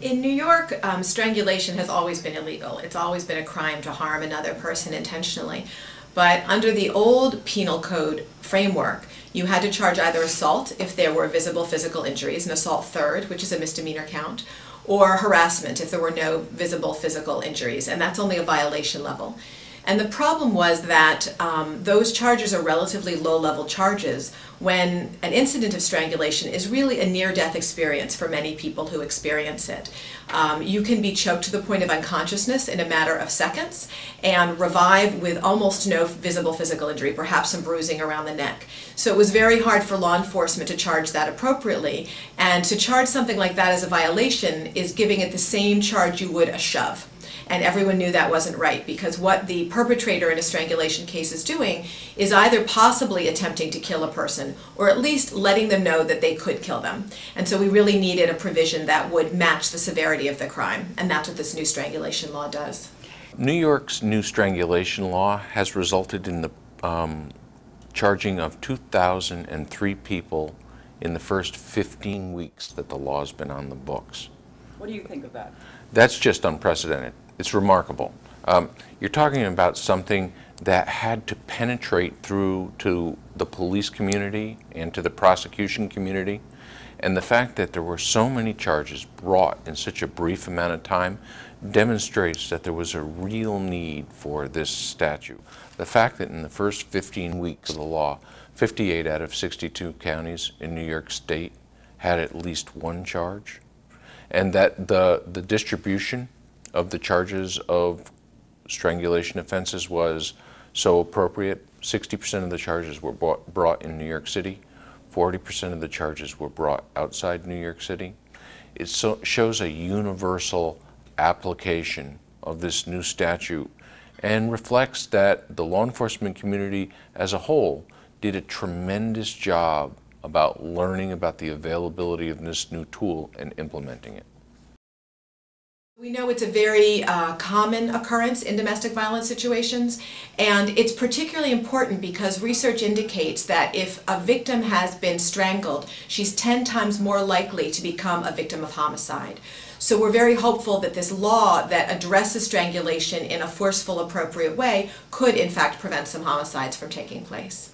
In New York, strangulation has always been illegal. It's always been a crime to harm another person intentionally. But under the old penal code framework, you had to charge either assault if there were visible physical injuries, an assault third, which is a misdemeanor count, or harassment if there were no visible physical injuries, and that's only a violation level. And the problem was that those charges are relatively low-level charges when an incident of strangulation is really a near-death experience for many people who experience it. You can be choked to the point of unconsciousness in a matter of seconds and revive with almost no visible physical injury, perhaps some bruising around the neck. So it was very hard for law enforcement to charge that appropriately, and to charge something like that as a violation is giving it the same charge you would a shove. And everyone knew that wasn't right, because what the perpetrator in a strangulation case is doing is either possibly attempting to kill a person or at least letting them know that they could kill them. And so we really needed a provision that would match the severity of the crime, and that's what this new strangulation law does. New York's new strangulation law has resulted in the charging of 2,003 people in the first 15 weeks that the law's been on the books. What do you think of that? That's just unprecedented. It's remarkable. You're talking about something that had to penetrate through to the police community and to the prosecution community. And the fact that there were so many charges brought in such a brief amount of time demonstrates that there was a real need for this statute. The fact that in the first 15 weeks of the law, 58 out of 62 counties in New York State had at least one charge, and that the distribution of the charges of strangulation offenses was so appropriate. 60% of the charges were brought in New York City, 40% of the charges were brought outside New York City. It shows a universal application of this new statute and reflects that the law enforcement community as a whole did a tremendous job about learning about the availability of this new tool and implementing it. We know it's a very common occurrence in domestic violence situations, and it's particularly important because research indicates that if a victim has been strangled, she's 10 times more likely to become a victim of homicide. So we're very hopeful that this law that addresses strangulation in a forceful, appropriate way could in fact prevent some homicides from taking place.